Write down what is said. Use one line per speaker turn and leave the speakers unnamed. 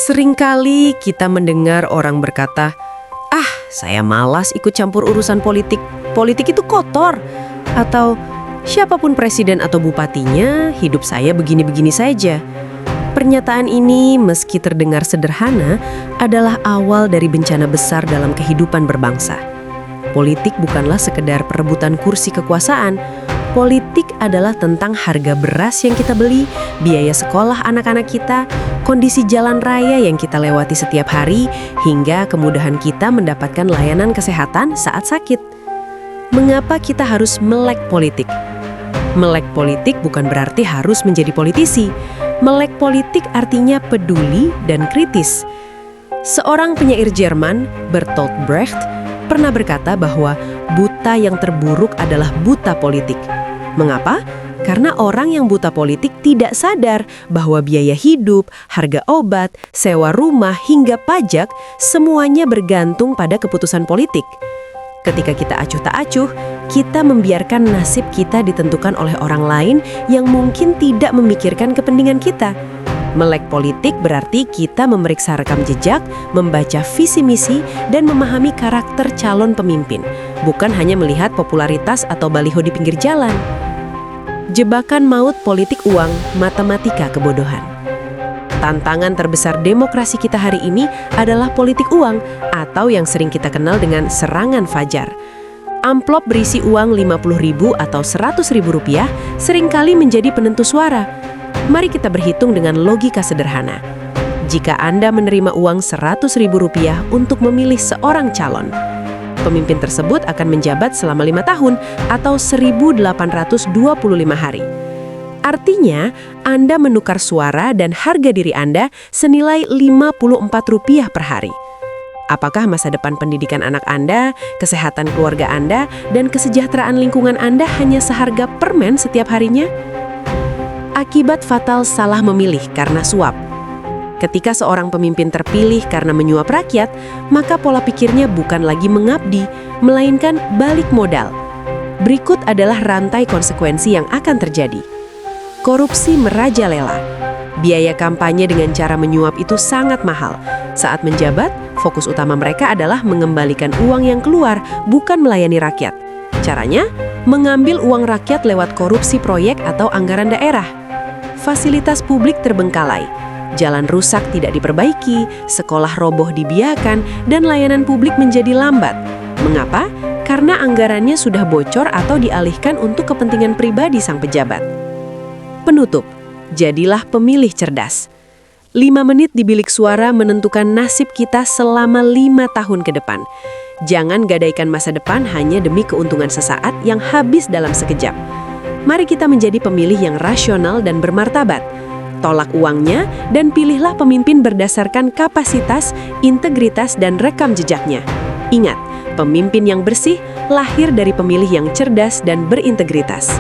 Seringkali kita mendengar orang berkata, "Ah, saya malas ikut campur urusan politik. Politik itu kotor." Atau, "Siapapun presiden atau bupatinya, hidup saya begini-begini saja." Pernyataan ini, meski terdengar sederhana, adalah awal dari bencana besar dalam kehidupan berbangsa. Politik bukanlah sekedar perebutan kursi kekuasaan. Politik adalah tentang harga beras yang kita beli, biaya sekolah anak-anak kita, kondisi jalan raya yang kita lewati setiap hari, hingga kemudahan kita mendapatkan layanan kesehatan saat sakit. Mengapa kita harus melek politik? Melek politik bukan berarti harus menjadi politisi. Melek politik artinya peduli dan kritis. Seorang penyair Jerman, Bertolt Brecht, pernah berkata bahwa buta yang terburuk adalah buta politik. Mengapa? Karena orang yang buta politik tidak sadar bahwa biaya hidup, harga obat, sewa rumah, hingga pajak semuanya bergantung pada keputusan politik. Ketika kita acuh tak acuh, kita membiarkan nasib kita ditentukan oleh orang lain yang mungkin tidak memikirkan kepentingan kita. Melek politik berarti kita memeriksa rekam jejak, membaca visi misi, dan memahami karakter calon pemimpin, bukan hanya melihat popularitas atau baliho di pinggir jalan. Jebakan maut politik uang, matematika kebodohan. Tantangan terbesar demokrasi kita hari ini adalah politik uang, atau yang sering kita kenal dengan serangan fajar. Amplop berisi uang 50.000 atau 100.000 rupiah seringkali menjadi penentu suara. Mari kita berhitung dengan logika sederhana. Jika Anda menerima uang 100.000 rupiah untuk memilih seorang calon, pemimpin tersebut akan menjabat selama 5 tahun atau 1.825 hari. Artinya, Anda menukar suara dan harga diri Anda senilai Rp54 per hari. Apakah masa depan pendidikan anak Anda, kesehatan keluarga Anda, dan kesejahteraan lingkungan Anda hanya seharga permen setiap harinya? Akibat fatal salah memilih karena suap. Ketika seorang pemimpin terpilih karena menyuap rakyat, maka pola pikirnya bukan lagi mengabdi, melainkan balik modal. Berikut adalah rantai konsekuensi yang akan terjadi. Korupsi merajalela. Biaya kampanye dengan cara menyuap itu sangat mahal. Saat menjabat, fokus utama mereka adalah mengembalikan uang yang keluar, bukan melayani rakyat. Caranya, mengambil uang rakyat lewat korupsi proyek atau anggaran daerah. Fasilitas publik terbengkalai. Jalan rusak tidak diperbaiki, sekolah roboh dibiarkan, dan layanan publik menjadi lambat. Mengapa? Karena anggarannya sudah bocor atau dialihkan untuk kepentingan pribadi sang pejabat. Penutup, jadilah pemilih cerdas. 5 menit di bilik suara menentukan nasib kita selama 5 tahun ke depan. Jangan gadaikan masa depan hanya demi keuntungan sesaat yang habis dalam sekejap. Mari kita menjadi pemilih yang rasional dan bermartabat. Tolak uangnya dan pilihlah pemimpin berdasarkan kapasitas, integritas, dan rekam jejaknya. Ingat, pemimpin yang bersih lahir dari pemilih yang cerdas dan berintegritas.